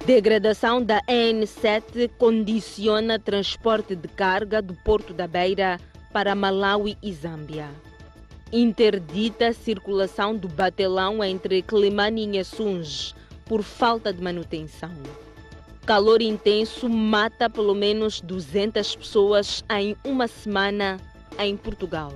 Degradação da EN7 condiciona transporte de carga do Porto da Beira para Malawi e Zâmbia. Interdita circulação do batelão entre Climane e Nhaçunge por falta de manutenção. Calor intenso mata pelo menos 200 pessoas em uma semana em Portugal.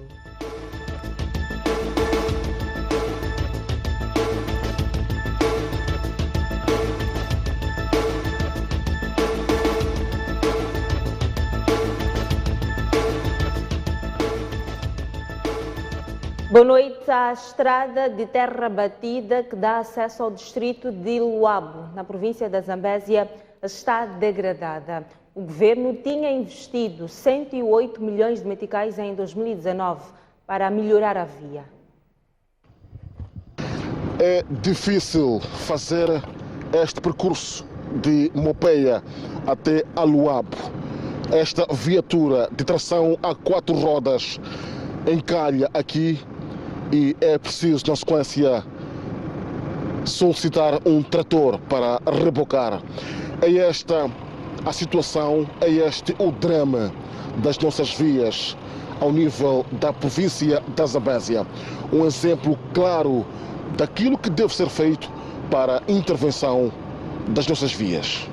Boa noite. A estrada de terra batida que dá acesso ao distrito de Luabo, na província da Zambésia, está degradada. O governo tinha investido 108 milhões de meticais em 2019 para melhorar a via. É difícil fazer este percurso de Mopeia até a Luabo. Esta viatura de tração a 4 rodas encalha aqui e é preciso, na sequência, solicitar um trator para rebocar. É esta a situação, é este o drama das nossas vias ao nível da província da Zambésia. Um exemplo claro daquilo que deve ser feito para a intervenção das nossas vias.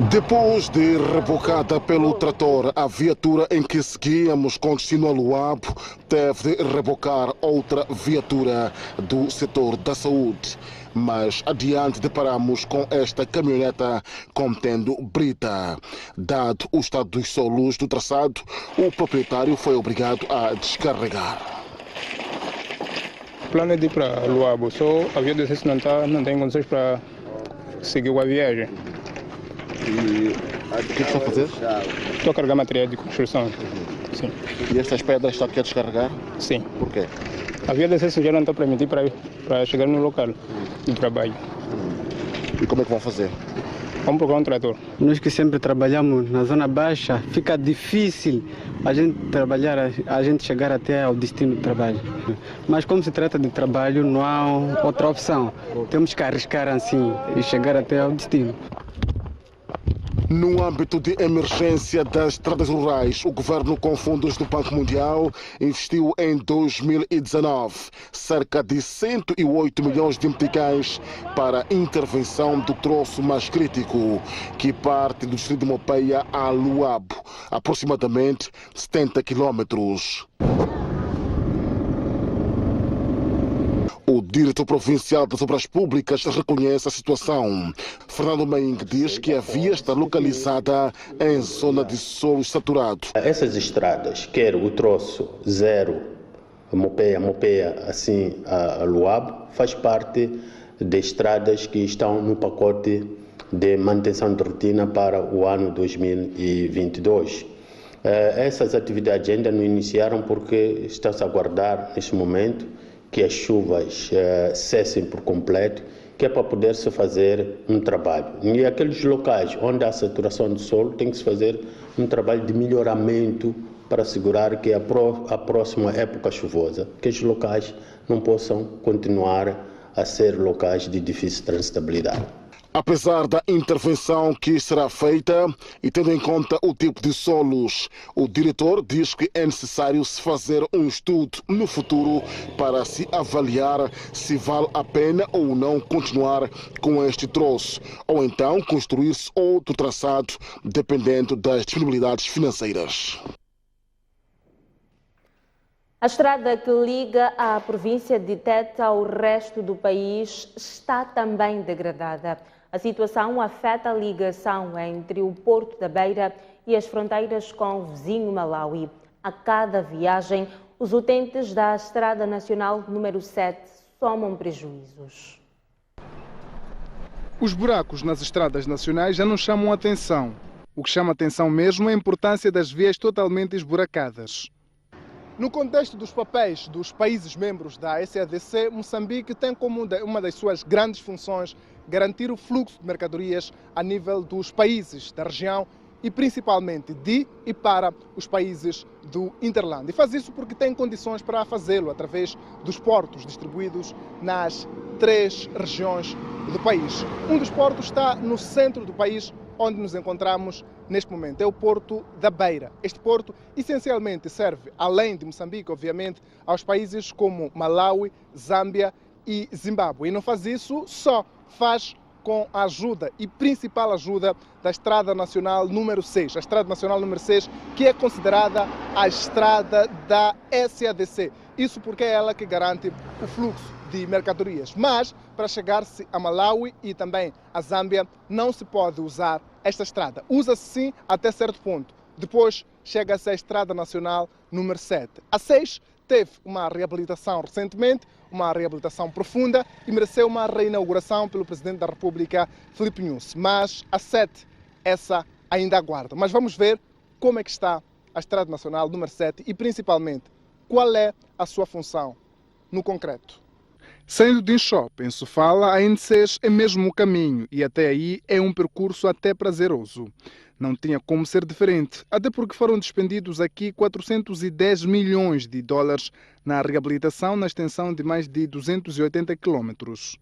Depois de rebocada pelo trator, a viatura em que seguíamos com destino a Luabo teve de rebocar outra viatura do setor da saúde. Mas adiante deparamos com esta caminhoneta contendo brita. Dado o estado dos solos do traçado, o proprietário foi obrigado a descarregar. O plano é de ir para Luabo, só a via de acesso não tem condições para seguir a viagem. E o que está a fazer? Estou a carregar material de construção. Sim. E estas pedras está aqui a descarregar? Sim. Por quê? A via de acesso já não está permitida para chegar no local de trabalho. E como é que vão fazer? Vamos procurar um trator. Nós que sempre trabalhamos na zona baixa, fica difícil a gente trabalhar, a gente chegar até ao destino do trabalho. Mas como se trata de trabalho, não há outra opção. Temos que arriscar assim e chegar até ao destino. No âmbito de emergência das estradas rurais, o governo, com fundos do Banco Mundial, investiu em 2019 cerca de 108 milhões de meticais para a intervenção do troço mais crítico, que parte do distrito de Mopeia a Luabo, aproximadamente 70 quilômetros. O diretor provincial das obras públicas reconhece a situação. Fernando Maing diz que a via está localizada em zona de solo saturado. Essas estradas, quer o troço 0, Mopeia, assim a Luabo, faz parte de estradas que estão no pacote de manutenção de rotina para o ano 2022. Essas atividades ainda não iniciaram porque está-se a aguardar neste momento que as chuvas cessem por completo, que é para poder-se fazer um trabalho. E aqueles locais onde há saturação do solo tem que se fazer um trabalho de melhoramento para assegurar que a próxima época chuvosa, que os locais não possam continuar a ser locais de difícil transitabilidade. Apesar da intervenção que será feita e tendo em conta o tipo de solos, o diretor diz que é necessário se fazer um estudo no futuro para se avaliar se vale a pena ou não continuar com este troço, ou então construir-se outro traçado, dependendo das disponibilidades financeiras. A estrada que liga a província de Tete ao resto do país está também degradada. A situação afeta a ligação entre o Porto da Beira e as fronteiras com o vizinho Malawi. A cada viagem, os utentes da Estrada Nacional número 7 somam prejuízos. Os buracos nas estradas nacionais já não chamam atenção. O que chama atenção mesmo é a importância das vias totalmente esburacadas. No contexto dos papéis dos países membros da SADC, Moçambique tem como uma das suas grandes funções garantir o fluxo de mercadorias a nível dos países da região e principalmente de e para os países do Interland. E faz isso porque tem condições para fazê-lo através dos portos distribuídos nas 3 regiões do país. Um dos portos está no centro do país, onde nos encontramos neste momento. É o Porto da Beira. Este porto essencialmente serve, além de Moçambique, obviamente, aos países como Malawi, Zâmbia e Zimbábue. E não faz isso só, faz com a ajuda e principal ajuda da Estrada Nacional número 6. A Estrada Nacional número 6, que é considerada a estrada da SADC. Isso porque é ela que garante o fluxo de mercadorias. Mas, para chegar-se a Malawi e também a Zâmbia, não se pode usar esta estrada. Usa-se sim até certo ponto. Depois chega-se à Estrada Nacional número 7. A 6 teve uma reabilitação recentemente, uma reabilitação profunda e mereceu uma reinauguração pelo Presidente da República, Filipe Nyusi. Mas a 7, essa ainda aguarda. Mas vamos ver como é que está a Estrada Nacional número 7 e, principalmente, qual é a sua função no concreto. Saindo de Inchope, em Sofala, a N6 é mesmo o caminho e até aí é um percurso até prazeroso. Não tinha como ser diferente, até porque foram despendidos aqui 410 milhões de dólares na reabilitação na extensão de mais de 280 quilômetros.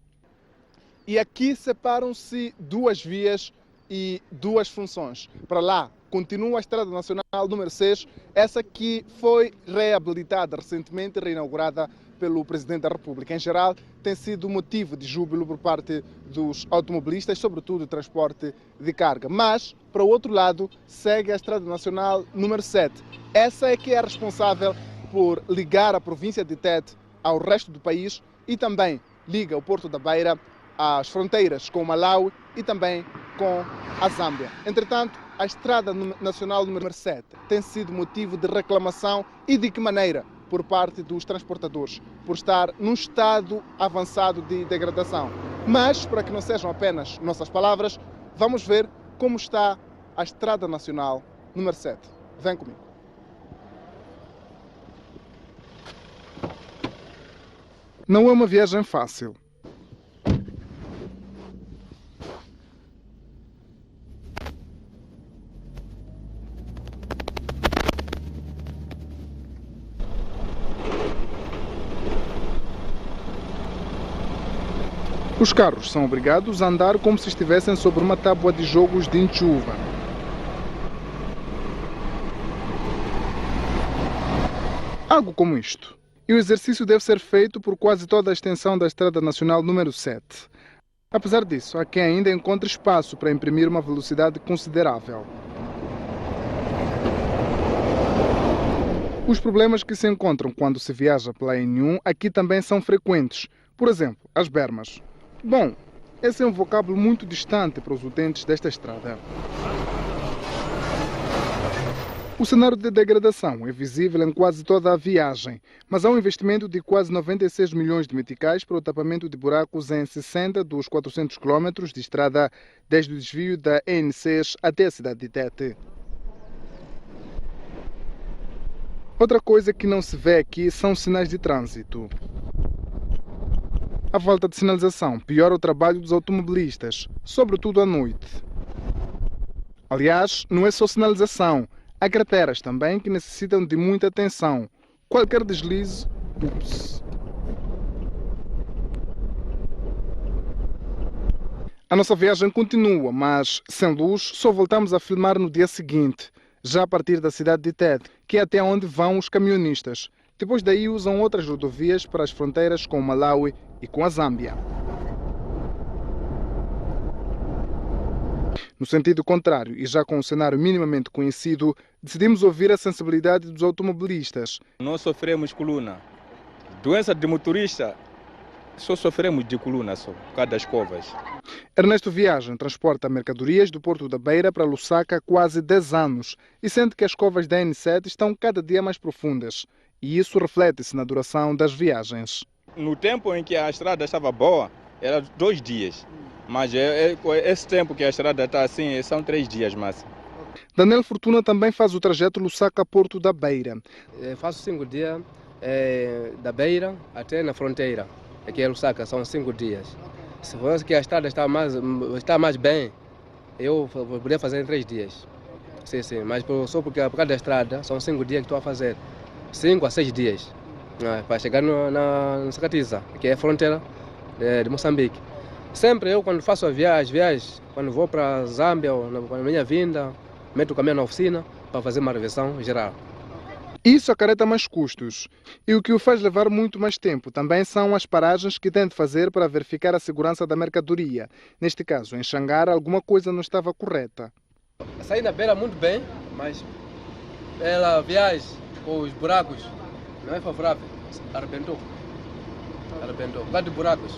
E aqui separam-se 2 vias e 2 funções. Para lá continua a Estrada Nacional número 6, essa que foi reabilitada recentemente, reinaugurada pelo Presidente da República. Em geral, tem sido motivo de júbilo por parte dos automobilistas, sobretudo o transporte de carga. Mas, para o outro lado, segue a Estrada Nacional número 7. Essa é que é responsável por ligar a província de Tete ao resto do país e também liga o Porto da Beira às fronteiras com o Malawi e também com a Zâmbia. Entretanto, a Estrada Nacional número 7 tem sido motivo de reclamação e de que maneira? Por parte dos transportadores, por estar num estado avançado de degradação. Mas, para que não sejam apenas nossas palavras, vamos ver como está a Estrada Nacional número 7. Vem comigo. Não é uma viagem fácil. Os carros são obrigados a andar como se estivessem sobre uma tábua de jogos de enxuva. Algo como isto. E o exercício deve ser feito por quase toda a extensão da Estrada Nacional número 7. Apesar disso, há quem ainda encontre espaço para imprimir uma velocidade considerável. Os problemas que se encontram quando se viaja pela N1 aqui também são frequentes. Por exemplo, as bermas. Bom, esse é um vocábulo muito distante para os utentes desta estrada. O cenário de degradação é visível em quase toda a viagem, mas há um investimento de quase 96 milhões de meticais para o tapamento de buracos em 60 dos 400 quilômetros de estrada desde o desvio da N6 até a cidade de Tete. Outra coisa que não se vê aqui são sinais de trânsito. A falta de sinalização piora o trabalho dos automobilistas, sobretudo à noite. Aliás, não é só sinalização. Há crateras também que necessitam de muita atenção. Qualquer deslize, ups. A nossa viagem continua, mas sem luz só voltamos a filmar no dia seguinte, já a partir da cidade de Tete, que é até onde vão os caminhonistas. Depois daí usam outras rodovias para as fronteiras com o Malawi e com a Zâmbia. No sentido contrário, e já com um cenário minimamente conhecido, decidimos ouvir a sensibilidade dos automobilistas. Nós sofremos coluna. Doença de motorista, só sofremos de coluna só, por causa das covas. Ernesto Viagem transporta mercadorias do Porto da Beira para Lusaka há quase 10 anos e sente que as covas da N7 estão cada dia mais profundas. E isso reflete-se na duração das viagens. No tempo em que a estrada estava boa, era 2 dias. Mas esse tempo que a estrada está assim, são 3 dias máximo. Daniel Fortuna também faz o trajeto Lusaka-Porto da Beira. Faço 5 dias da Beira até na fronteira. Aqui em Lusaka são 5 dias. Se fosse que a estrada está mais bem, eu poderia fazer em 3 dias. Sim, mas só por causa da estrada, são 5 dias que estou a fazer. 5 a 6 dias. Para chegar na Sacatiza, que é a fronteira de Moçambique. Sempre eu, quando faço a viagem, quando vou para Zâmbia, ou na minha vinda, meto o caminhão na oficina para fazer uma revisão geral. Isso acarreta mais custos. E o que o faz levar muito mais tempo também são as paragens que tem de fazer para verificar a segurança da mercadoria. Neste caso, em Xangara, alguma coisa não estava correta. Saí na beira muito bem, mas pela viagem com os buracos não é favorável. Arrebentou. Por causa de buracos.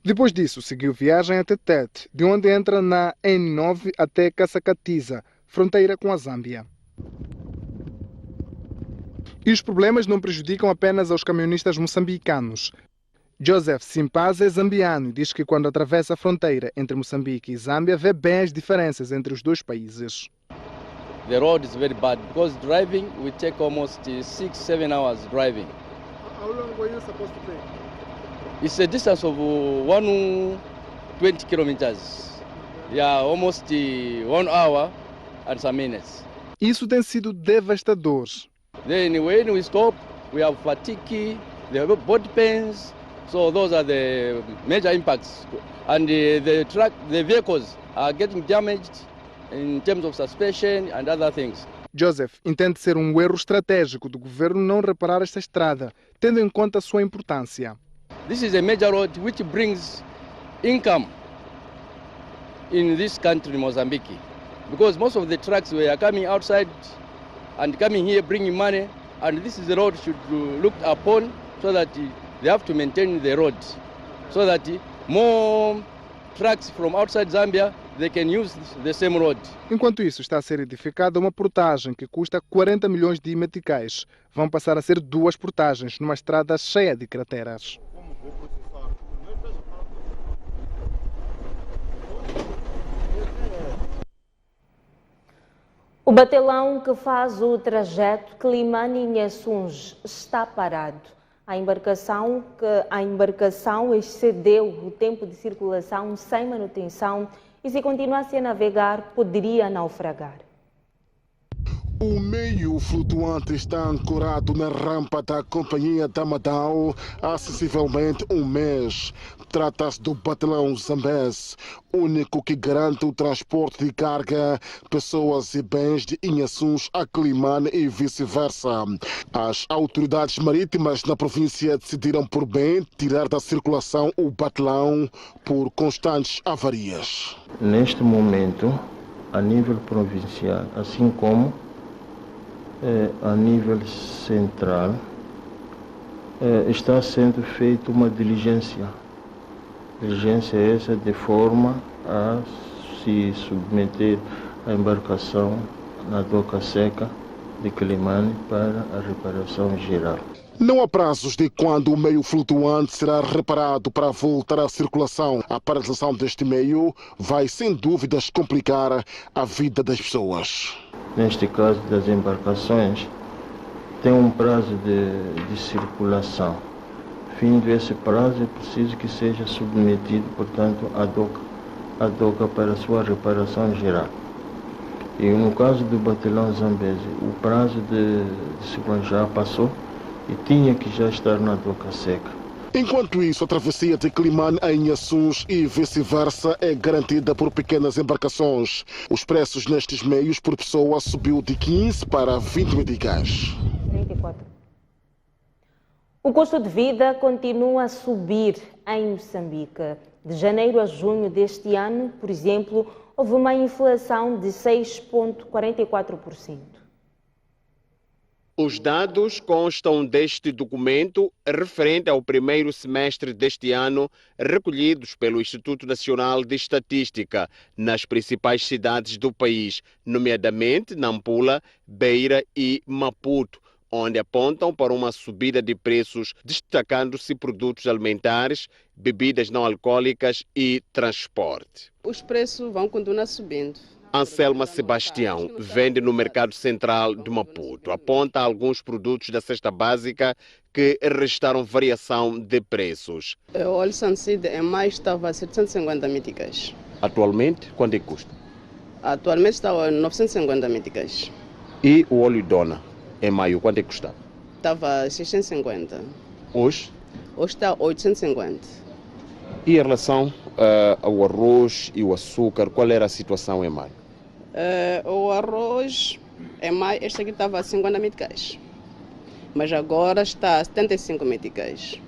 Depois disso, seguiu viagem até Tete, de onde entra na N9 até Casacatiza, fronteira com a Zâmbia. E os problemas não prejudicam apenas aos camionistas moçambicanos. Joseph Simpaz é zambiano e diz que quando atravessa a fronteira entre Moçambique e Zâmbia vê bem as diferenças entre os dois países. The road is very bad because driving we take almost 6-7 hours driving. How long were you supposed to take? It's a distance of 120 kilometers. Yeah, almost 1 hour and some minutes. Isso tem sido devastador. Then when we stop, we have fatigue, the body pains. So those are the major impacts. And the vehicles are getting damaged in terms of suspension and other things. Joseph entende ser um erro estratégico do governo não reparar esta estrada, tendo em conta a sua importância. This is a major road which brings income in this country, Mozambique, because most of the trucks were coming outside and coming here bringing money, and this is the road should be looked upon so that they have to maintain the road, so that more trucks from outside Zambia they can use the same road. Enquanto isso, está a ser edificada uma portagem que custa 40 milhões de meticais. Vão passar a ser 2 portagens numa estrada cheia de crateras. O batelão que faz o trajeto Quilimane-Inhaçunge está parado. A embarcação excedeu o tempo de circulação sem manutenção e, se continuasse a navegar, poderia naufragar. O meio flutuante está ancorado na rampa da Companhia da Madao há sensivelmente um mês. Trata-se do batelão Zambeze, único que garante o transporte de carga, pessoas e bens de Inhaçunge a Quilimane e vice-versa. As autoridades marítimas na província decidiram por bem tirar da circulação o batelão por constantes avarias. Neste momento, a nível provincial, assim como a nível central, está sendo feita uma diligência essa de forma a se submeter a embarcação na doca seca de Quilimane para a reparação geral. Não há prazos de quando o meio flutuante será reparado para voltar à circulação. A paralisação deste meio vai, sem dúvidas, complicar a vida das pessoas. Neste caso das embarcações, tem um prazo de circulação. Findo esse prazo, é preciso que seja submetido, portanto, à doca para a sua reparação geral. E no caso do batelão Zambeze, o prazo de circulação já passou e tinha que já estar na doca seca. Enquanto isso, a travessia de Quilimane a Inhaçunge e vice-versa é garantida por pequenas embarcações. Os preços nestes meios por pessoa subiu de 15 para 20 meticais. 34. O custo de vida continua a subir em Moçambique. De janeiro a junho deste ano, por exemplo, houve uma inflação de 6,44%. Os dados constam deste documento referente ao primeiro semestre deste ano, recolhidos pelo Instituto Nacional de Estatística nas principais cidades do país, nomeadamente Nampula, Beira e Maputo, onde apontam para uma subida de preços, destacando-se produtos alimentares, bebidas não alcoólicas e transporte. Os preços vão continuar subindo. Anselma Sebastião vende no Mercado Central de Maputo. Aponta alguns produtos da cesta básica que registraram variação de preços. O óleo Sunseed em maio estava a 750 meticais. Atualmente, quanto é que custa? Atualmente está a 950 meticais. E o óleo Dona, em maio, quanto é que custava? Estava a 650. Hoje? Hoje está a 850. E em relação ao arroz e o açúcar, qual era a situação em maio? O arroz, em maio, este aqui estava a 50 meticais. Mas agora está a 75 meticais.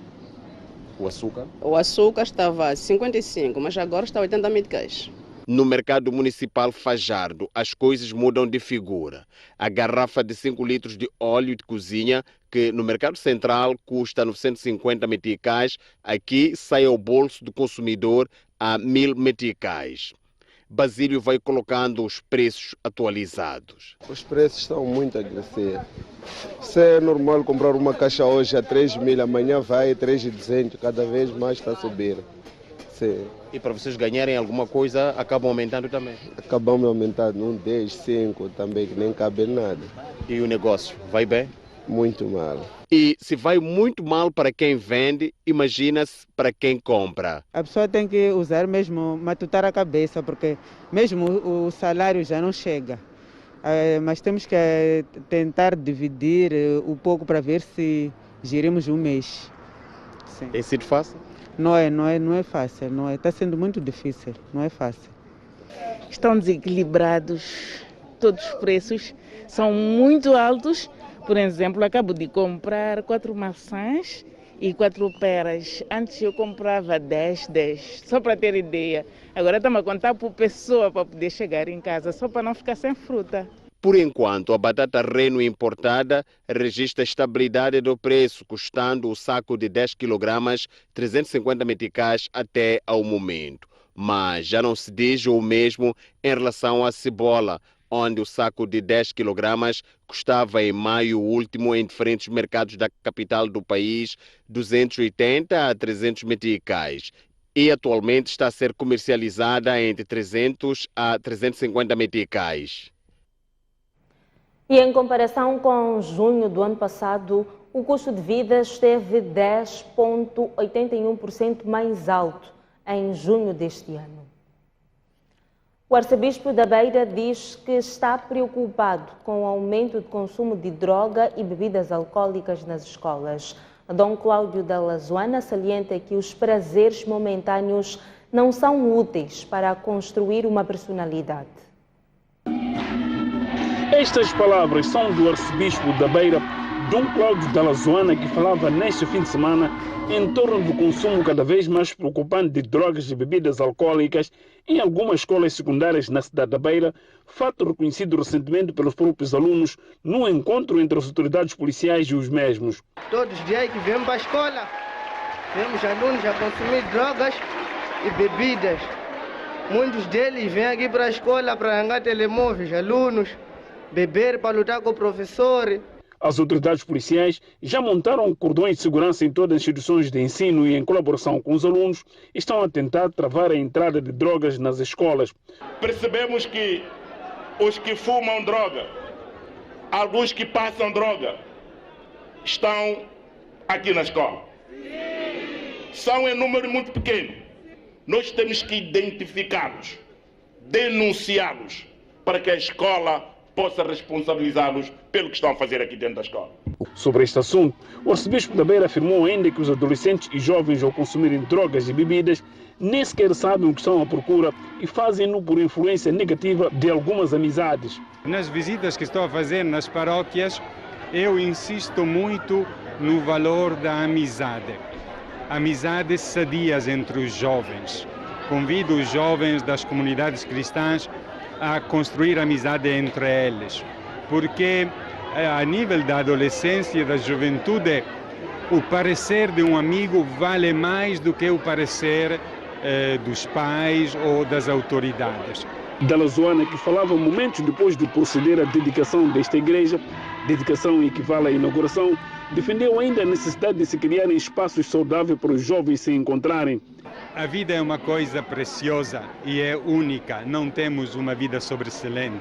O açúcar? O açúcar estava a 55, mas agora está a 80 meticais. No mercado municipal Fajardo, as coisas mudam de figura. A garrafa de 5 litros de óleo de cozinha, que no mercado central custa 950 meticais, aqui sai ao bolso do consumidor a 1000 meticais. Basílio vai colocando os preços atualizados. Os preços estão muito agressivos. Se é normal comprar uma caixa hoje a 3.000, amanhã vai a 3.200, cada vez mais está a subir. Sim. E para vocês ganharem alguma coisa, acabam aumentando também? Acabamos aumentando 10, 5 também, que nem cabe nada. E o negócio, vai bem? Muito mal. E se vai muito mal para quem vende, imagina-se para quem compra. A pessoa tem que usar mesmo, matutar a cabeça, porque mesmo o salário já não chega. Mas temos que tentar dividir um pouco para ver se gerimos um mês. Sim. Tem sido fácil? Não é fácil, está sendo muito difícil, não é fácil. Estão desequilibrados, todos os preços são muito altos. Por exemplo, acabo de comprar 4 maçãs e 4 peras. Antes eu comprava 10, só para ter ideia. Agora estamos a contar por pessoa para poder chegar em casa, só para não ficar sem fruta. Por enquanto, a batata Reno importada registra estabilidade do preço, custando o saco de 10 kg 350 meticais até ao momento. Mas já não se diz o mesmo em relação à cebola, onde o saco de 10 kg custava em maio último em diferentes mercados da capital do país 280 a 300 meticais e atualmente está a ser comercializada entre 300 a 350 meticais. E em comparação com junho do ano passado, o custo de vida esteve 10,81% mais alto em junho deste ano. O arcebispo da Beira diz que está preocupado com o aumento de consumo de droga e bebidas alcoólicas nas escolas. Dom Cláudio da Lazoana salienta que os prazeres momentâneos não são úteis para construir uma personalidade. Estas palavras são do arcebispo da Beira, Dom Cláudio da Lazoana, que falava neste fim de semana em torno do consumo cada vez mais preocupante de drogas e bebidas alcoólicas em algumas escolas secundárias na cidade da Beira, fato reconhecido recentemente pelos próprios alunos no encontro entre as autoridades policiais e os mesmos. Todos os dias que vemos para a escola, vemos alunos a consumir drogas e bebidas. Muitos deles vêm aqui para a escola para arrancar telemóveis, alunos, beber para lutar com o professor. As autoridades policiais já montaram cordões de segurança em todas as instituições de ensino e, em colaboração com os alunos, estão a tentar travar a entrada de drogas nas escolas. Percebemos que os que fumam droga, alguns que passam droga, estão aqui na escola. São em número muito pequeno. Nós temos que identificá-los, denunciá-los, para que a escola possa responsabilizá-los pelo que estão a fazer aqui dentro da escola. Sobre este assunto, o arcebispo da Beira afirmou ainda que os adolescentes e jovens, ao consumirem drogas e bebidas, nem sequer sabem o que estão à procura e fazem-no por influência negativa de algumas amizades. Nas visitas que estou a fazer nas paróquias, eu insisto muito no valor da amizade. Amizades sadias entre os jovens. Convido os jovens das comunidades cristãs a construir amizade entre eles, porque a nível da adolescência e da juventude, o parecer de um amigo vale mais do que o parecer dos pais ou das autoridades. Da Lazoana, que falava momentos depois de proceder à dedicação desta igreja, dedicação equivale à inauguração, defendeu ainda a necessidade de se criarem espaços saudáveis para os jovens se encontrarem. A vida é uma coisa preciosa e é única, não temos uma vida sobressalente.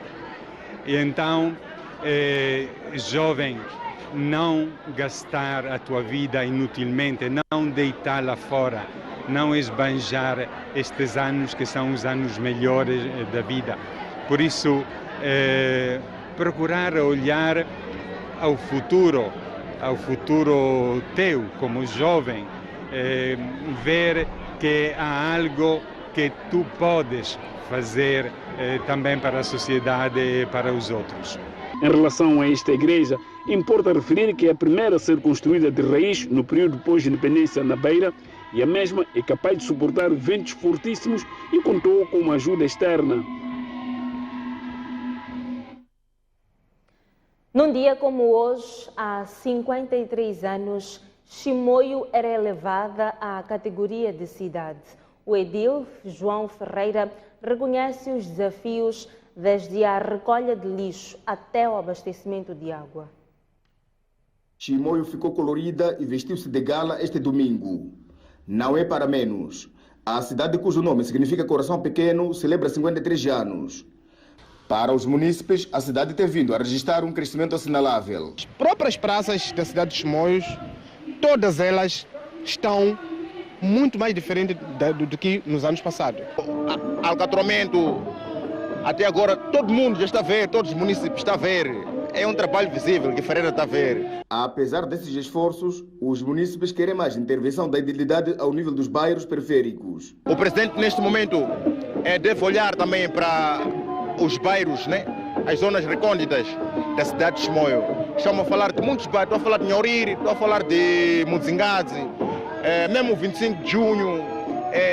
E então, jovem, não gastar a tua vida inutilmente, não deitá-la fora, não esbanjar estes anos que são os anos melhores da vida. Por isso, procurar olhar ao futuro teu como jovem, ver que há algo que tu podes fazer também para a sociedade e para os outros. Em relação a esta igreja, importa referir que é a primeira a ser construída de raiz no período pós-independência na Beira e a mesma é capaz de suportar ventos fortíssimos e contou com uma ajuda externa. Num dia como hoje, há 53 anos, Chimoio era elevada à categoria de cidade. O edil João Ferreira reconhece os desafios desde a recolha de lixo até o abastecimento de água. Chimoio ficou colorida e vestiu-se de gala este domingo. Não é para menos. A cidade cujo nome significa coração pequeno celebra 53 anos. Para os munícipes, a cidade tem vindo a registrar um crescimento assinalável. As próprias praças da cidade de Chimoio, todas elas estão muito mais diferentes do que nos anos passados. Alcatramento, até agora todo mundo já está a ver, todos os municípios estão a ver. É um trabalho visível que Ferreira está a ver. Apesar desses esforços, os munícipes querem mais intervenção da idilidade ao nível dos bairros periféricos. O presidente, neste momento, deve olhar também para os bairros, né? As zonas recônditas da cidade de Chimoio. Estamos a falar de muitos bairros, estou a falar de Nhauriri, estou a falar de Muzingazi, mesmo 25 de junho,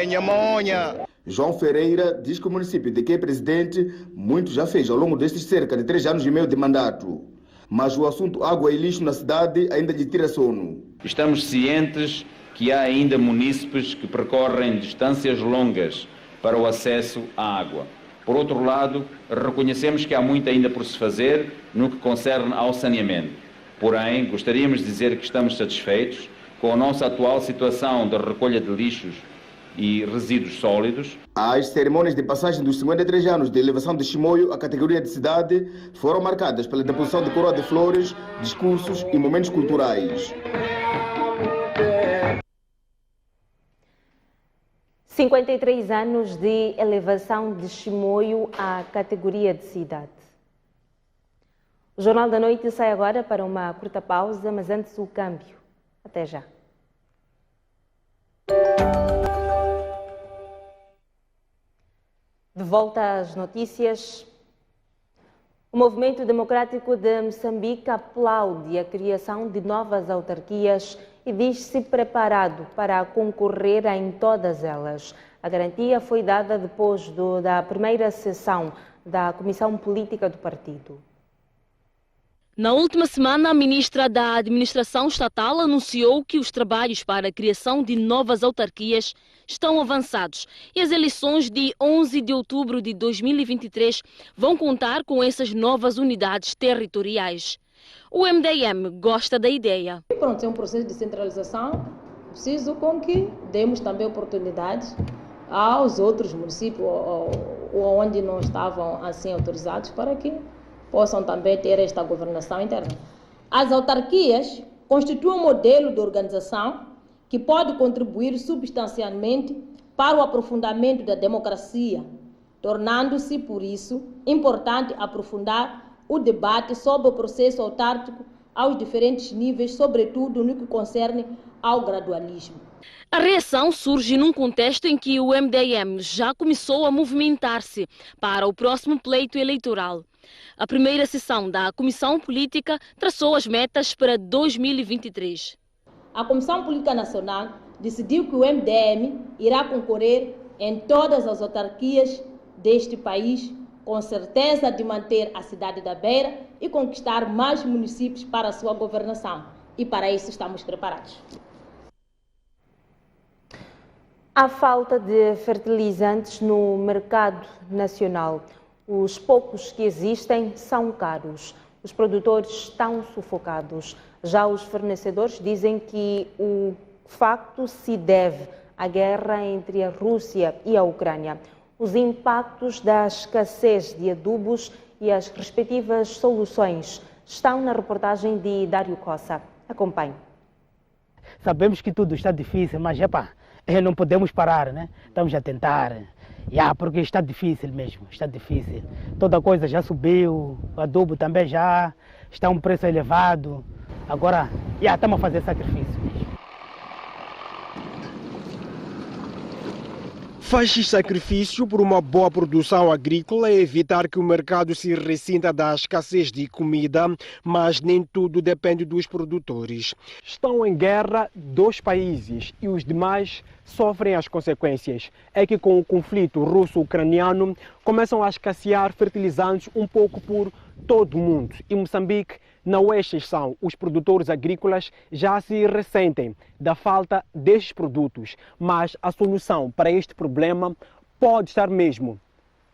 Nhamaonha. João Ferreira diz que o município de que é presidente muito já fez ao longo destes cerca de 3 anos e meio de mandato. Mas o assunto água e lixo na cidade ainda lhe tira sono. Estamos cientes que há ainda munícipes que percorrem distâncias longas para o acesso à água. Por outro lado, reconhecemos que há muito ainda por se fazer no que concerne ao saneamento. Porém, gostaríamos de dizer que estamos satisfeitos com a nossa atual situação de recolha de lixos e resíduos sólidos. As cerimônias de passagem dos 53 anos de elevação de Chimoio à categoria de cidade foram marcadas pela deposição de coroa de flores, discursos e momentos culturais. 53 anos de elevação de Chimoio à categoria de cidade. O Jornal da Noite sai agora para uma curta pausa, mas antes o câmbio. Até já. De volta às notícias. O Movimento Democrático de Moçambique aplaude a criação de novas autarquias e diz-se preparado para concorrer em todas elas. A garantia foi dada depois da primeira sessão da Comissão Política do partido. Na última semana, a ministra da Administração Estatal anunciou que os trabalhos para a criação de novas autarquias estão avançados e as eleições de 11 de outubro de 2023 vão contar com essas novas unidades territoriais. O MDM gosta da ideia. Pronto, é um processo de centralização, preciso com que demos também oportunidades aos outros municípios onde não estavam assim autorizados para que possam também ter esta governação interna. As autarquias constituem um modelo de organização que pode contribuir substancialmente para o aprofundamento da democracia, tornando-se, por isso, importante aprofundar o debate sobre o processo autárquico aos diferentes níveis, sobretudo no que concerne ao gradualismo. A reação surge num contexto em que o MDM já começou a movimentar-se para o próximo pleito eleitoral. A primeira sessão da Comissão Política traçou as metas para 2023. A Comissão Política Nacional decidiu que o MDM irá concorrer em todas as autarquias deste país, com certeza de manter a cidade da Beira e conquistar mais municípios para a sua governação. E para isso estamos preparados. Há falta de fertilizantes no mercado nacional. Os poucos que existem são caros. Os produtores estão sufocados. Já os fornecedores dizem que o facto se deve à guerra entre a Rússia e a Ucrânia. Os impactos da escassez de adubos e as respectivas soluções estão na reportagem de Dário Cossa. Acompanhe. Sabemos que tudo está difícil, mas não podemos parar, né? Estamos a tentar. Porque está difícil mesmo, está difícil. Toda coisa já subiu, o adubo também já está um preço elevado. Agora, estamos a fazer sacrifício. Faz sacrifício por uma boa produção agrícola e evitar que o mercado se ressinta da escassez de comida, mas nem tudo depende dos produtores. Estão em guerra 2 países e os demais sofrem as consequências. É que com o conflito russo-ucraniano começam a escassear fertilizantes um pouco por todo o mundo. E Moçambique não é exceção. Os produtores agrícolas já se ressentem da falta destes produtos, mas a solução para este problema pode estar mesmo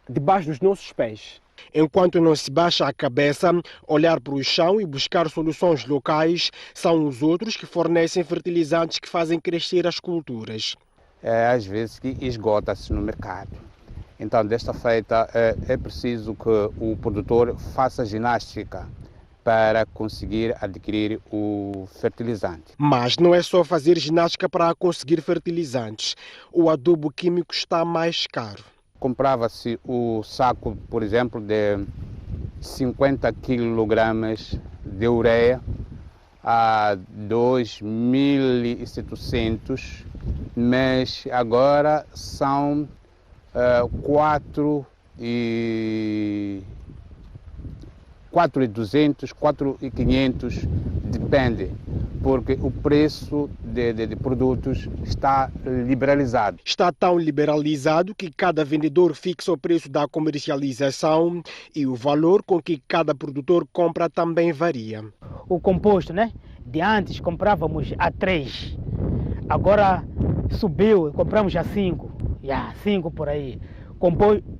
debaixo dos nossos pés. Enquanto não se baixa a cabeça, olhar para o chão e buscar soluções locais, são os outros que fornecem fertilizantes que fazem crescer as culturas. Às vezes que esgota-se no mercado. Então, desta feita, é preciso que o produtor faça ginástica para conseguir adquirir o fertilizante. Mas não é só fazer ginástica para conseguir fertilizantes. O adubo químico está mais caro. Comprava-se o saco, por exemplo, de 50 kg de ureia a 2.700, mas agora são 4.200, 4.500, depende, porque o preço de produtos está liberalizado. Está tão liberalizado que cada vendedor fixa o preço da comercialização e o valor com que cada produtor compra também varia. O composto, de antes comprávamos a 3, agora subiu, compramos a 5, 5 por aí.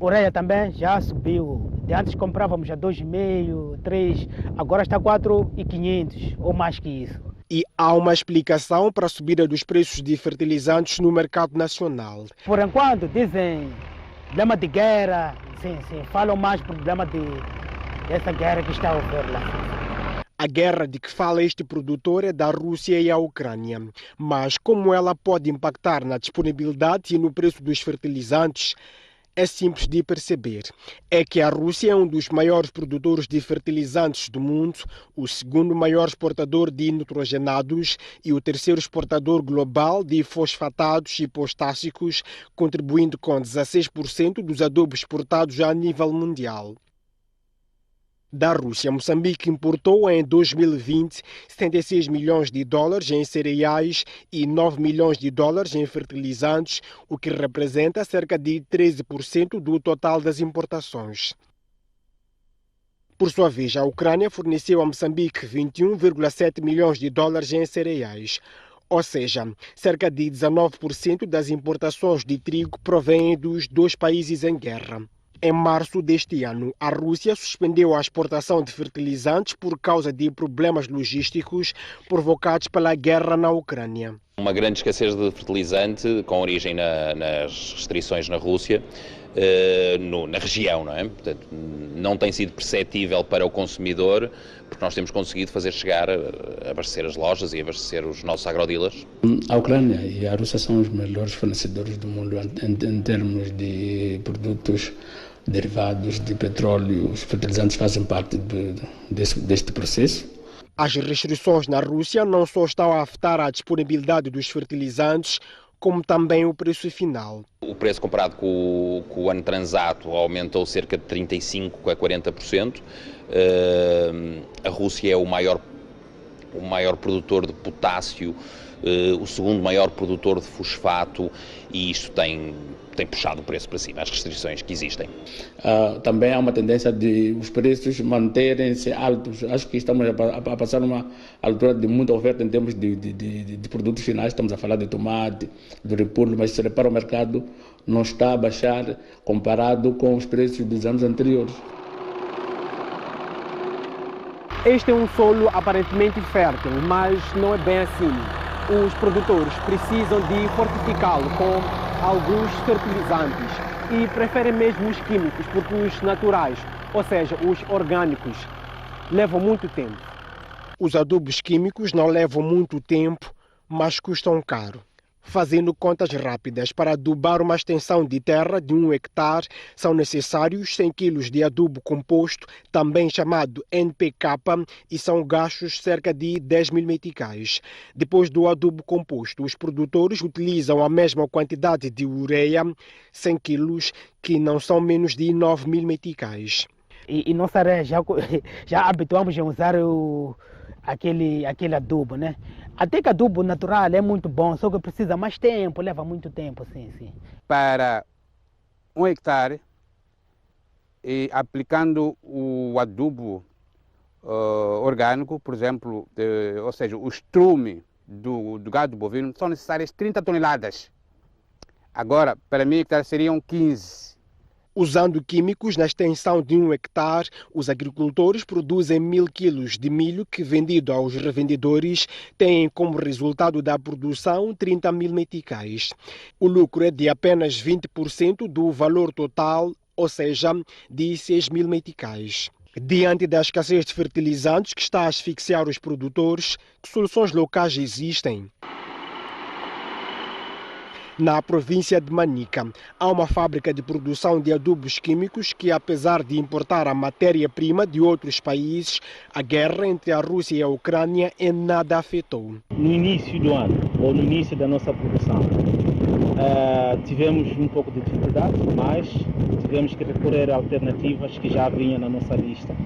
Ureia também já subiu. De antes comprávamos a 2,5, 3, agora está 4.500 ou mais que isso. E há uma explicação para a subida dos preços de fertilizantes no mercado nacional. Por enquanto dizem problema de guerra, sim, falam mais problema dessa guerra que está a ocorrer lá. A guerra de que fala este produtor é da Rússia e a Ucrânia. Mas como ela pode impactar na disponibilidade e no preço dos fertilizantes, é simples de perceber. É que a Rússia é um dos maiores produtores de fertilizantes do mundo, o segundo maior exportador de nitrogenados e o terceiro exportador global de fosfatados e postássicos, contribuindo com 16% dos adubos exportados a nível mundial. Da Rússia, Moçambique importou em 2020 $76 milhões em cereais e $9 milhões em fertilizantes, o que representa cerca de 13% do total das importações. Por sua vez, a Ucrânia forneceu a Moçambique $21,7 milhões em cereais. Ou seja, cerca de 19% das importações de trigo provêm dos 2 países em guerra. Em março deste ano, a Rússia suspendeu a exportação de fertilizantes por causa de problemas logísticos provocados pela guerra na Ucrânia. Uma grande escassez de fertilizante com origem nas restrições na Rússia, na região, não é? Portanto, não tem sido perceptível para o consumidor, porque nós temos conseguido fazer chegar, abastecer as lojas e abastecer os nossos agrodealers. A Ucrânia e a Rússia são os melhores fornecedores do mundo em termos de produtos derivados de petróleo. Os fertilizantes fazem parte deste processo. As restrições na Rússia não só estão a afetar a disponibilidade dos fertilizantes, como também o preço final. O preço comparado com o ano transato aumentou cerca de 35% a 40%. A Rússia é o maior produtor de potássio, o segundo maior produtor de fosfato, e isto tem puxado o preço para cima, as restrições que existem. Também há uma tendência de os preços manterem-se altos. Acho que estamos a passar uma altura de muita oferta em termos de produtos finais. Estamos a falar de tomate, do repolho, mas se repara, o mercado não está a baixar comparado com os preços dos anos anteriores. Este é um solo aparentemente fértil, mas não é bem assim. Os produtores precisam de fortificá-lo com alguns fertilizantes e preferem mesmo os químicos, porque os naturais, ou seja, os orgânicos, levam muito tempo. Os adubos químicos não levam muito tempo, mas custam caro. Fazendo contas rápidas, para adubar uma extensão de terra de 1 hectare, são necessários 100 kg de adubo composto, também chamado NPK, e são gastos cerca de 10 mil meticais. Depois do adubo composto, os produtores utilizam a mesma quantidade de ureia, 100 kg, que não são menos de 9 mil meticais. E nossa área já habituamos a usar aquele adubo, né? Até que adubo natural é muito bom, só que precisa mais tempo, leva muito tempo, sim. Para 1 hectare, e aplicando o adubo orgânico, por exemplo, ou seja, o estrume do gado bovino, são necessárias 30 toneladas. Agora, para 1.000 hectares seriam 15. Usando químicos na extensão de 1 hectare, os agricultores produzem 1.000 kg de milho que, vendido aos revendedores, têm como resultado da produção 30 mil meticais. O lucro é de apenas 20% do valor total, ou seja, de 6 mil meticais. Diante da escassez de fertilizantes que está a asfixiar os produtores, que soluções locais existem? Na província de Manica, há uma fábrica de produção de adubos químicos que, apesar de importar a matéria-prima de outros países, a guerra entre a Rússia e a Ucrânia em nada afetou. No início do ano, ou no início da nossa produção, tivemos um pouco de dificuldade, mas tivemos que recorrer a alternativas que já vinham na nossa lista.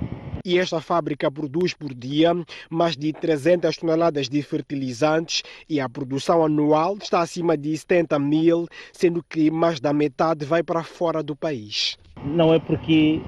E esta fábrica produz por dia mais de 300 toneladas de fertilizantes e a produção anual está acima de 70 mil, sendo que mais da metade vai para fora do país. Não é porque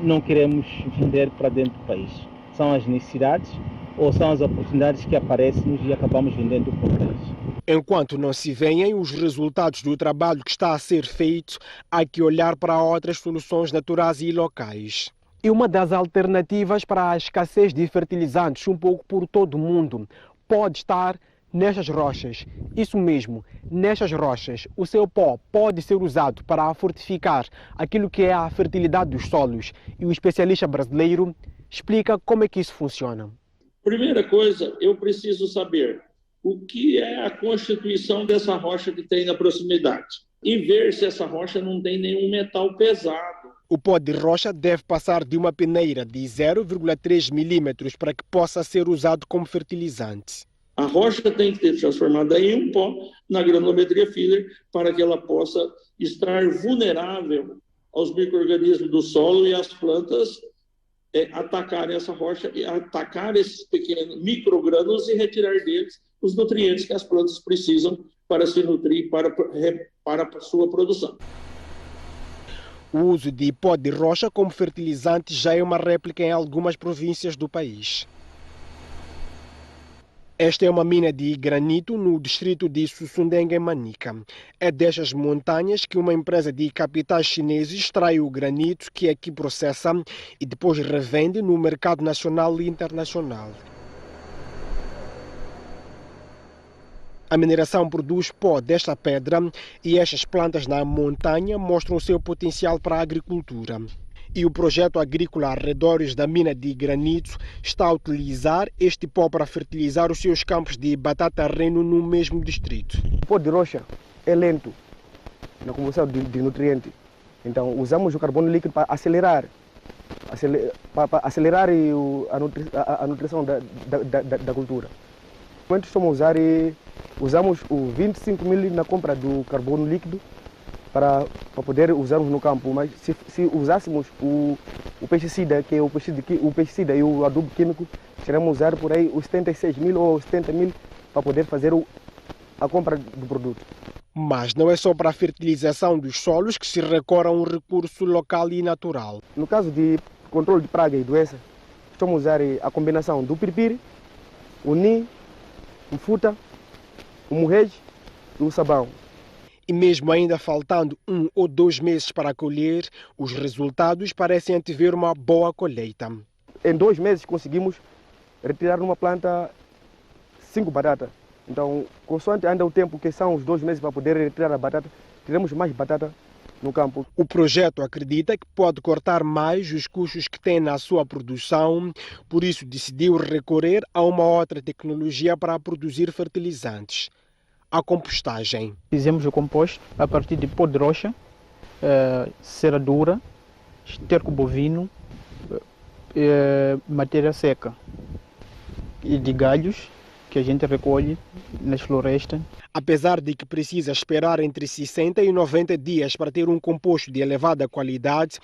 não queremos vender para dentro do país. São as necessidades ou são as oportunidades que aparecem e acabamos vendendo para o país. Enquanto não se veem os resultados do trabalho que está a ser feito, há que olhar para outras soluções naturais e locais. E uma das alternativas para a escassez de fertilizantes, um pouco por todo o mundo, pode estar nestas rochas. Isso mesmo, nestas rochas, o seu pó pode ser usado para fortificar aquilo que é a fertilidade dos solos. E o especialista brasileiro explica como é que isso funciona. Primeira coisa, eu preciso saber o que é a constituição dessa rocha que tem na proximidade e ver se essa rocha não tem nenhum metal pesado. O pó de rocha deve passar de uma peneira de 0,3 milímetros para que possa ser usado como fertilizante. A rocha tem que ser transformada em um pó na granulometria Filler para que ela possa estar vulnerável aos micro-organismos do solo e às plantas atacarem essa rocha, e atacar esses pequenos microgrânulos e retirar deles os nutrientes que as plantas precisam para se nutrir para a sua produção. O uso de pó de rocha como fertilizante já é uma réplica em algumas províncias do país. Esta é uma mina de granito no distrito de Sussundenga, em Manica. É destas montanhas que uma empresa de capitais chineses extrai o granito que aqui processa e depois revende no mercado nacional e internacional. A mineração produz pó desta pedra e estas plantas na montanha mostram o seu potencial para a agricultura. E o projeto agrícola Arredores da mina de granito está a utilizar este pó para fertilizar os seus campos de batata reno no mesmo distrito. O pó de rocha é lento na conversão de nutrientes. Então usamos o carbono líquido para acelerar a nutrição da cultura. Usamos o 25 mil na compra do carbono líquido para poder usarmos no campo, mas se usássemos o pesticida, que é o pesticida e o adubo químico, teremos usar por aí os 76 mil ou 70 mil para poder fazer a compra do produto. Mas não é só para a fertilização dos solos que se recorre a um recurso local e natural. No caso de controle de praga e doença, estamos a usar a combinação do piripiri, o nim, o futa, o murrege e o sabão. E mesmo ainda faltando 1 ou 2 meses para colher, os resultados parecem antever uma boa colheita. Em 2 meses conseguimos retirar numa planta 5 batatas. Então, consoante anda o tempo que são os 2 meses para poder retirar a batata, teremos mais batata no campo. O projeto acredita que pode cortar mais os custos que tem na sua produção, por isso decidiu recorrer a uma outra tecnologia para produzir fertilizantes. a compostagem. Fizemos o composto a partir de pó de rocha, serradura, esterco bovino, matéria seca e de galhos que a gente recolhe nas florestas. Apesar de que precisa esperar entre 60 e 90 dias para ter um composto de elevada qualidade,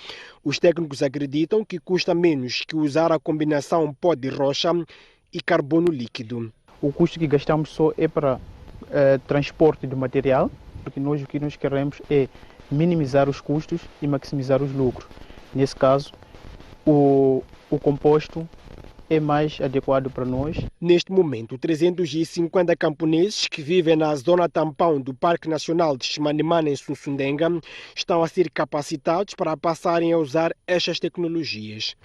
os técnicos acreditam que custa menos que usar a combinação pó de rocha e carbono líquido. O custo que gastamos só é para transporte do material, porque nós o que nós queremos é minimizar os custos e maximizar os lucros. Nesse caso, o composto é mais adequado para nós. Neste momento, 350 camponeses que vivem na zona tampão do Parque Nacional de Chimanimana, em Sussundenga, estão a ser capacitados para passarem a usar estas tecnologias.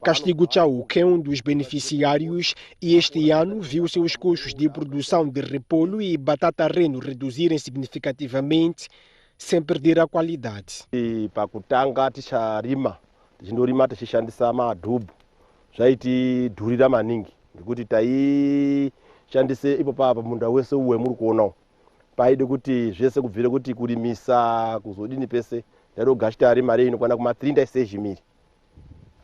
Castigo Chau, que é um dos beneficiários, e este ano viu seus custos de produção de repolho e batata reno reduzirem significativamente, sem perder a qualidade. Tichindorima tichishandisa madhubhu zvaitidhurira maningi ngekuti taishandise ipo papa munda wese uwe muri kuonawo paide kuti zvese kubvire kuti kurimisa kuzodini pese ndaitogashitari mari inokwana kuma36 miri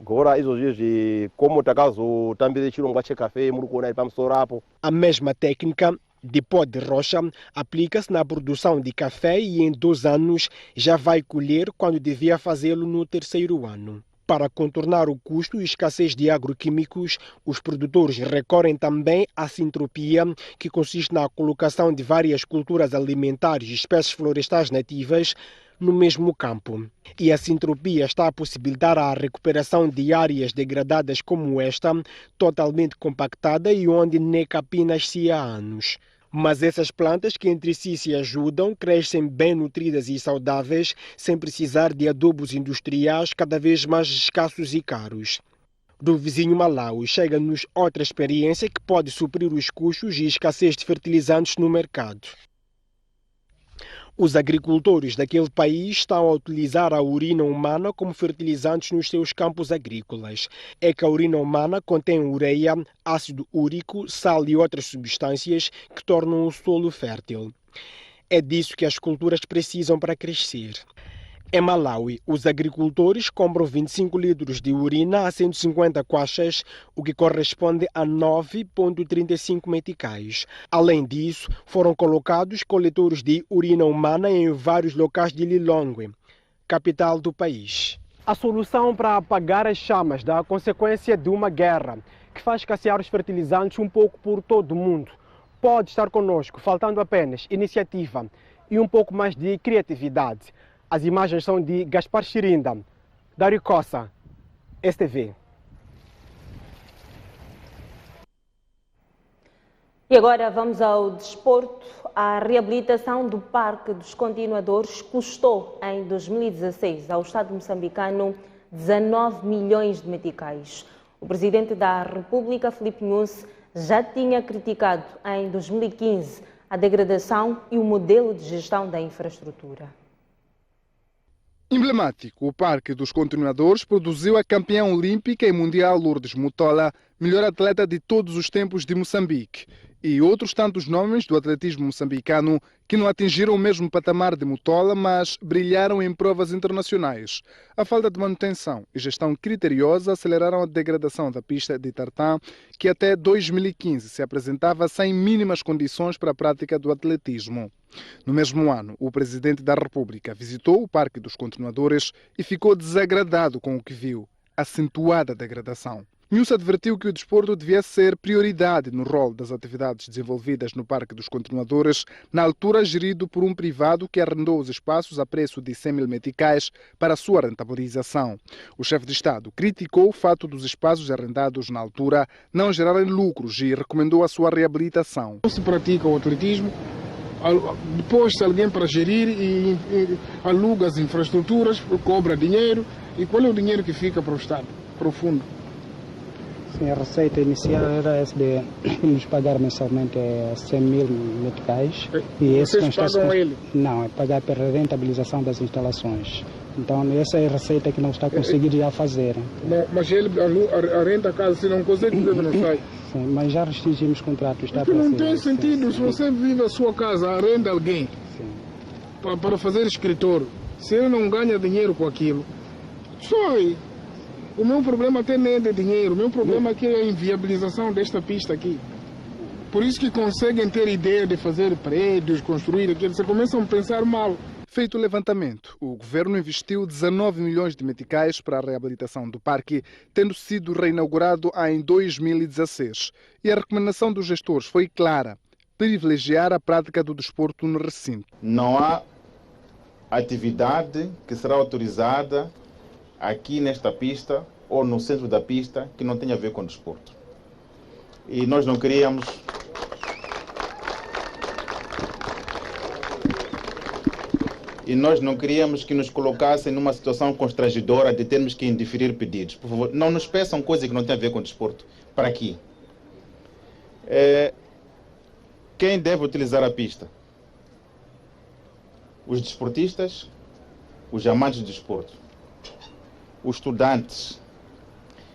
gora izvozvi como takazotambire chirongwa chekafe muri kuona iri pamusoro apo. A mesma técnica de pó de rocha aplica-se na produção de café e em 2 anos já vai colher quando devia fazê-lo no 3º ano. Para contornar o custo e escassez de agroquímicos, os produtores recorrem também à sintropia, que consiste na colocação de várias culturas alimentares e espécies florestais nativas no mesmo campo. E a sintropia está a possibilitar a recuperação de áreas degradadas como esta, totalmente compactada e onde nem capim nascia há anos. Mas essas plantas que entre si se ajudam, crescem bem nutridas e saudáveis, sem precisar de adubos industriais cada vez mais escassos e caros. Do vizinho Malawi chega-nos outra experiência que pode suprir os custos e escassez de fertilizantes no mercado. Os agricultores daquele país estão a utilizar a urina humana como fertilizantes nos seus campos agrícolas. É que a urina humana contém ureia, ácido úrico, sal e outras substâncias que tornam o solo fértil. É disso que as culturas precisam para crescer. Em Malawi, os agricultores compram 25 litros de urina a 150 kwaxas, o que corresponde a 9,35 meticais. Além disso, foram colocados coletores de urina humana em vários locais de Lilongwe, capital do país. A solução para apagar as chamas da consequência de uma guerra que faz escassear os fertilizantes um pouco por todo o mundo pode estar conosco, faltando apenas iniciativa e um pouco mais de criatividade. As imagens são de Gaspar Chirinda, Dário Cossa, STV. E agora vamos ao desporto. A reabilitação do Parque dos Continuadores custou, em 2016, ao Estado moçambicano 19 milhões de meticais. O presidente da República, Filipe Nyusi, já tinha criticado, em 2015, a degradação e o modelo de gestão da infraestrutura. Emblemático, o Parque dos Continuadores produziu a campeã olímpica e mundial Lourdes Mutola, melhor atleta de todos os tempos de Moçambique, e outros tantos nomes do atletismo moçambicano que não atingiram o mesmo patamar de Mutola, mas brilharam em provas internacionais. A falta de manutenção e gestão criteriosa aceleraram a degradação da pista de tartan, que até 2015 se apresentava sem mínimas condições para a prática do atletismo. No mesmo ano, o presidente da República visitou o Parque dos Continuadores e ficou desagradado com o que viu: acentuada degradação. Nyusi advertiu que o desporto devia ser prioridade no rol das atividades desenvolvidas no Parque dos Continuadores, na altura gerido por um privado que arrendou os espaços a preço de 100 mil meticais para a sua rentabilização. O chefe de Estado criticou o fato dos espaços arrendados na altura não gerarem lucros e recomendou a sua reabilitação. Não se pratica o atletismo, depois se alguém para gerir e aluga as infraestruturas, cobra dinheiro, e qual é o dinheiro que fica para o Estado, para o fundo? Sim, a receita inicial era essa de nos pagar mensalmente 100 mil meticais. E vocês pagam ele? Não, é pagar pela rentabilização das instalações. Então essa é a receita que não está conseguindo já fazer. Não, mas ele arrenda a casa, se não consegue, não sai. Sim, mas já restringimos contratos. Está Não tem sentido se você vive a sua casa, arrenda alguém para fazer escritório. Se ele não ganha dinheiro com aquilo, só aí. O meu problema até nem é de dinheiro, o meu problema aqui é a inviabilização desta pista aqui. Por isso que conseguem ter ideia de fazer prédios, construir aquilo, você começam a pensar mal. Feito o levantamento, o governo investiu 19 milhões de meticais para a reabilitação do parque, tendo sido reinaugurado em 2016. E a recomendação dos gestores foi clara: privilegiar a prática do desporto no recinto. Não há atividade que será autorizada aqui nesta pista ou no centro da pista que não tenha a ver com desporto. E nós não queríamos que nos colocassem numa situação constrangedora de termos que indeferir pedidos. Por favor, não nos peçam coisas que não têm a ver com desporto. Para aqui. Quem deve utilizar a pista? Os desportistas, os amantes de desporto, os estudantes.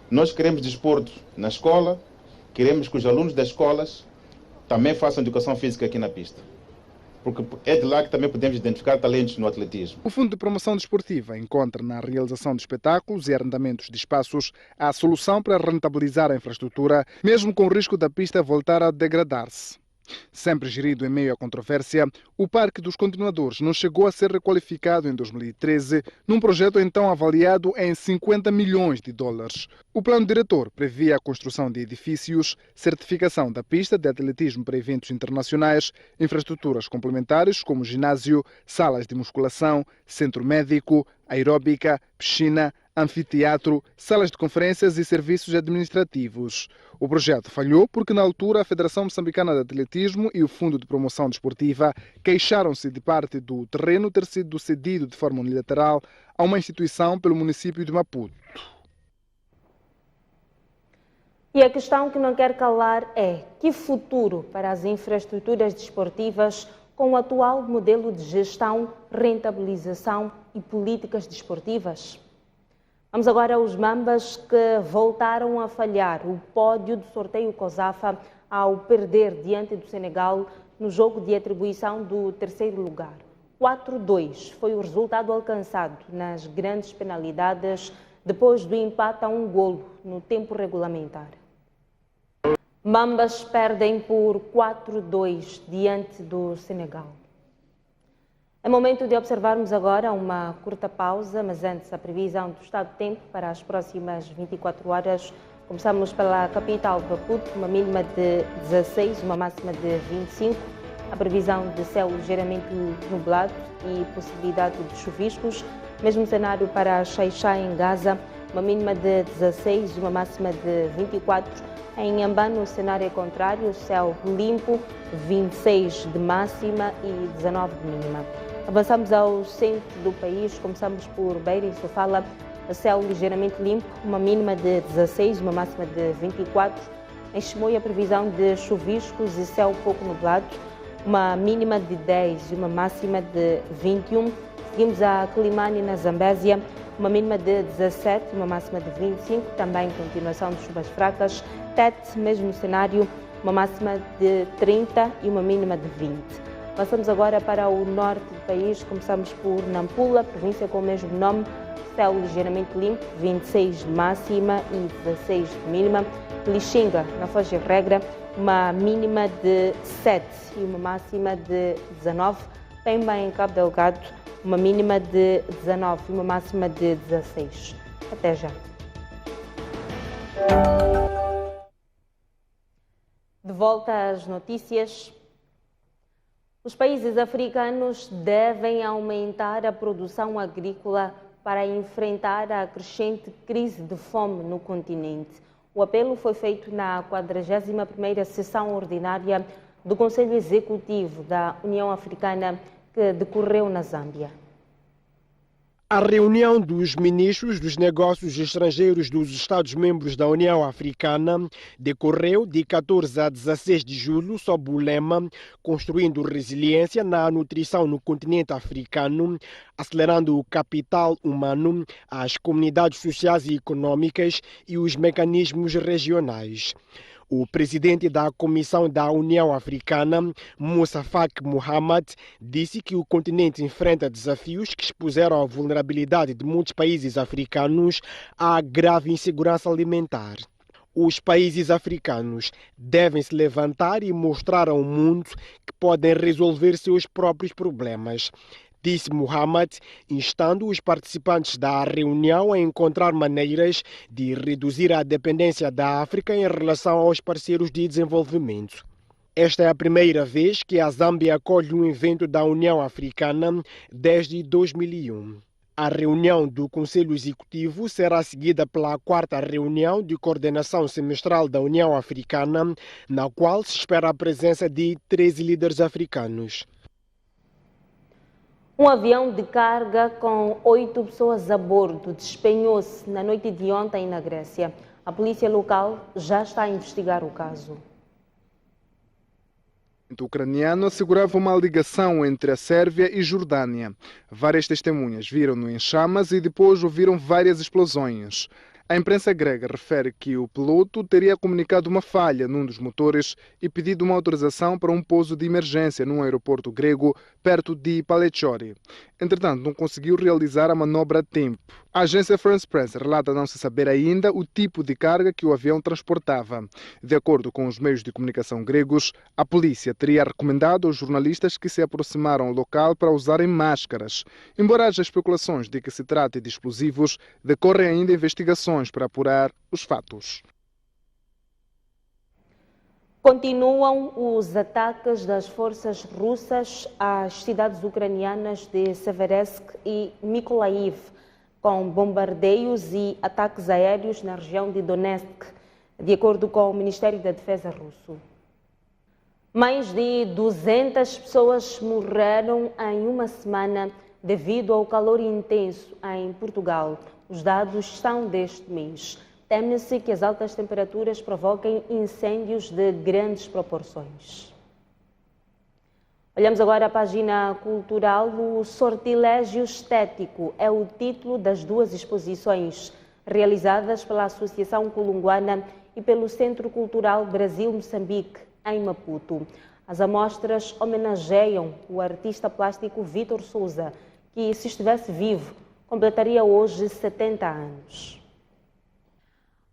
Nós queremos desporto na escola, queremos que os alunos das escolas também façam educação física aqui na pista. Porque é de lá que também podemos identificar talentos no atletismo. O Fundo de Promoção Desportiva encontra na realização de espetáculos e arrendamentos de espaços a solução para rentabilizar a infraestrutura, mesmo com o risco da pista voltar a degradar-se. Sempre gerido em meio à controvérsia, o Parque dos Continuadores não chegou a ser requalificado em 2013, num projeto então avaliado em 50 milhões de dólares. O plano diretor previa a construção de edifícios, certificação da pista de atletismo para eventos internacionais, infraestruturas complementares como ginásio, salas de musculação, centro médico, aeróbica, piscina, anfiteatro, salas de conferências e serviços administrativos. O projeto falhou porque, na altura, a Federação Moçambicana de Atletismo e o Fundo de Promoção Desportiva queixaram-se de parte do terreno ter sido cedido de forma unilateral a uma instituição pelo município de Maputo. E a questão que não quer calar é: que futuro para as infraestruturas desportivas com o atual modelo de gestão, rentabilização e políticas desportivas? Vamos agora aos Mambas, que voltaram a falhar o pódio do sorteio COSAFA ao perder diante do Senegal no jogo de atribuição do terceiro lugar. 4-2 foi o resultado alcançado nas grandes penalidades depois do empate a 1 golo no tempo regulamentar. Mambas perdem por 4-2 diante do Senegal. É momento de observarmos agora uma curta pausa, mas antes a previsão do estado de tempo para as próximas 24 horas. Começamos pela capital, Maputo, uma mínima de 16, uma máxima de 25. A previsão de céu ligeiramente nublado e possibilidade de chuviscos. Mesmo cenário para Xai-Xai, em Gaza, uma mínima de 16 e uma máxima de 24. Em Ambano, o cenário é contrário, céu limpo, 26 de máxima e 19 de mínima. Avançamos ao centro do país, começamos por Beira e Sofala, céu ligeiramente limpo, uma mínima de 16, uma máxima de 24. Em Chimoio, a previsão de chuviscos e céu pouco nublado, uma mínima de 10 e uma máxima de 21. Seguimos a Quilimane, na Zambésia, uma mínima de 17 e uma máxima de 25. Também continuação de chuvas fracas. Tete, mesmo cenário, uma máxima de 30 e uma mínima de 20. Passamos agora para o norte do país, começamos por Nampula, província com o mesmo nome, céu ligeiramente limpo, 26 de máxima e 16 de mínima. Lixinga, na Foz do Regra, uma mínima de 7 e uma máxima de 19. Pemba, em Cabo Delgado, uma mínima de 19 e uma máxima de 16. Até já. De volta às notícias. Os países africanos devem aumentar a produção agrícola para enfrentar a crescente crise de fome no continente. O apelo foi feito na 41ª sessão ordinária do Conselho Executivo da União Africana, que decorreu na Zâmbia. A reunião dos ministros dos negócios estrangeiros dos Estados-membros da União Africana decorreu de 14 a 16 de julho sob o lema Construindo Resiliência na Nutrição no Continente Africano, acelerando o capital humano, as comunidades sociais e econômicas e os mecanismos regionais. O presidente da Comissão da União Africana, Moussa Faki Mohamed, disse que o continente enfrenta desafios que expuseram a vulnerabilidade de muitos países africanos à grave insegurança alimentar. Os países africanos devem se levantar e mostrar ao mundo que podem resolver seus próprios problemas, disse Mohamed, instando os participantes da reunião a encontrar maneiras de reduzir a dependência da África em relação aos parceiros de desenvolvimento. Esta é a primeira vez que a Zâmbia acolhe um evento da União Africana desde 2001. A reunião do Conselho Executivo será seguida pela 4ª reunião de coordenação semestral da União Africana, na qual se espera a presença de 13 líderes africanos. Um avião de carga com 8 pessoas a bordo despenhou-se na noite de ontem na Grécia. A polícia local já está a investigar o caso. O ucraniano assegurava uma ligação entre a Sérvia e Jordânia. Várias testemunhas viram-no em chamas e depois ouviram várias explosões. A imprensa grega refere que o piloto teria comunicado uma falha num dos motores e pedido uma autorização para um pouso de emergência num aeroporto grego perto de Palechori. Entretanto, não conseguiu realizar a manobra a tempo. A agência France Press relata não se saber ainda o tipo de carga que o avião transportava. De acordo com os meios de comunicação gregos, a polícia teria recomendado aos jornalistas que se aproximaram ao local para usarem máscaras. Embora haja especulações de que se trate de explosivos, decorrem ainda investigações para apurar os fatos. Continuam os ataques das forças russas às cidades ucranianas de Severodonetsk e Mykolaiv, com bombardeios e ataques aéreos na região de Donetsk, de acordo com o Ministério da Defesa russo. Mais de 200 pessoas morreram em uma semana devido ao calor intenso em Portugal. Os dados são deste mês. Teme-se que as altas temperaturas provoquem incêndios de grandes proporções. Olhamos agora a página cultural. O Sortilégio Estético é o título das duas exposições realizadas pela Associação Colunguana e pelo Centro Cultural Brasil-Moçambique, em Maputo. As amostras homenageiam o artista plástico Vítor Souza, que, se estivesse vivo, completaria hoje 70 anos.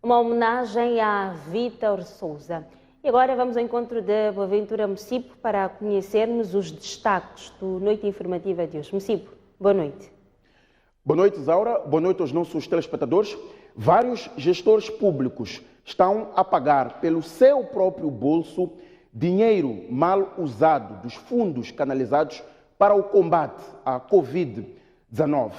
Uma homenagem a Vítor Souza. E agora vamos ao encontro de Boaventura Mocipo para conhecermos os destaques do Noite Informativa de hoje. Mocipo, boa noite. Boa noite, Isaura. Boa noite aos nossos telespectadores. Vários gestores públicos estão a pagar pelo seu próprio bolso dinheiro mal usado dos fundos canalizados para o combate à Covid-19.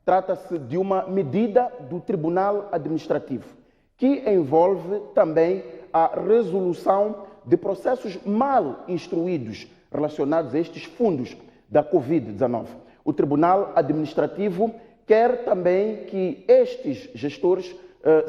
Trata-se de uma medida do Tribunal Administrativo que envolve também a resolução de processos mal instruídos relacionados a estes fundos da Covid-19. O Tribunal Administrativo quer também que estes gestores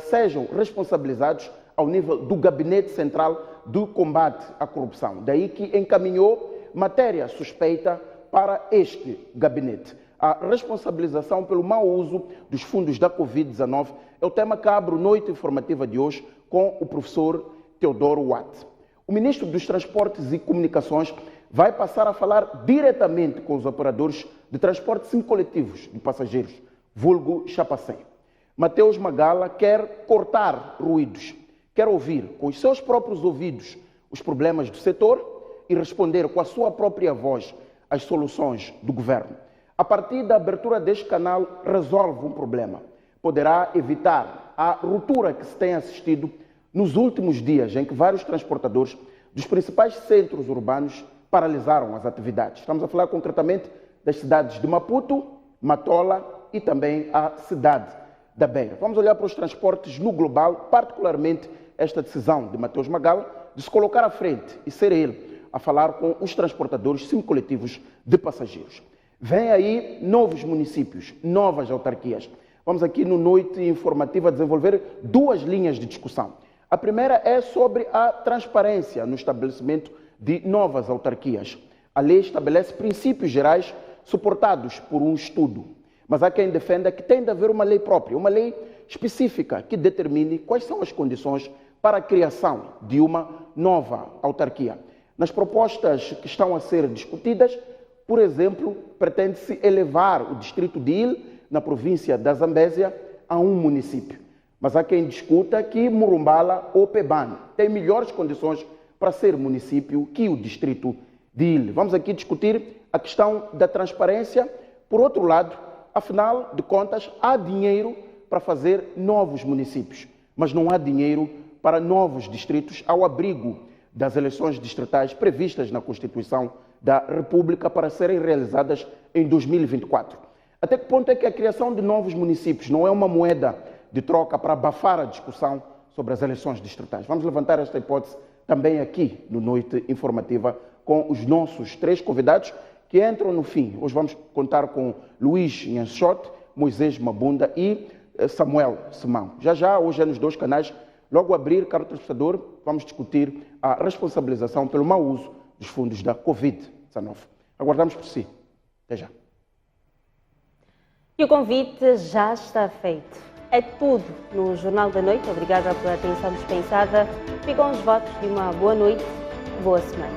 sejam responsabilizados ao nível do Gabinete Central do Combate à Corrupção. Daí que encaminhou matéria suspeita para este gabinete. A responsabilização pelo mau uso dos fundos da Covid-19 é o tema que abre a Noite Informativa de hoje com o professor Teodoro Watt. O ministro dos Transportes e Comunicações vai passar a falar diretamente com os operadores de transportes coletivos de passageiros, vulgo Chapacém. Mateus Magala quer cortar ruídos, quer ouvir com os seus próprios ouvidos os problemas do setor e responder com a sua própria voz às soluções do governo. A partir da abertura deste canal, resolve um problema. Poderá evitar a ruptura que se tem assistido nos últimos dias, em que vários transportadores dos principais centros urbanos paralisaram as atividades. Estamos a falar concretamente das cidades de Maputo, Matola e também a cidade da Beira. Vamos olhar para os transportes no global, particularmente esta decisão de Mateus Magala de se colocar à frente e ser ele a falar com os transportadores semicoletivos de passageiros. Vem aí novos municípios, novas autarquias. Vamos aqui no Noite Informativa desenvolver duas linhas de discussão. A primeira é sobre a transparência no estabelecimento de novas autarquias. A lei estabelece princípios gerais suportados por um estudo, mas há quem defenda que tem de haver uma lei própria, uma lei específica que determine quais são as condições para a criação de uma nova autarquia. Nas propostas que estão a ser discutidas, por exemplo, pretende-se elevar o distrito de Il, na província da Zambésia, a um município. Mas há quem discuta que Murumbala ou Pebane têm melhores condições para ser município que o distrito de Il. Vamos aqui discutir a questão da transparência. Por outro lado, afinal de contas, há dinheiro para fazer novos municípios, mas não há dinheiro para novos distritos ao abrigo das eleições distritais previstas na Constituição da República para serem realizadas em 2024. Até que ponto é que a criação de novos municípios não é uma moeda de troca para abafar a discussão sobre as eleições distritais? Vamos levantar esta hipótese também aqui no Noite Informativa com os nossos três convidados que entram no fim. Hoje vamos contar com Luís Nhanchote, Moisés Mabunda e Samuel Simão. Já, hoje é nos dois canais. Logo abrir, caro telespectador, vamos discutir a responsabilização pelo mau uso dos fundos da Covid-19. Aguardamos por si. Até já. E o convite já está feito. É tudo no Jornal da Noite. Obrigada pela atenção dispensada. Ficam os votos de uma boa noite, boa semana.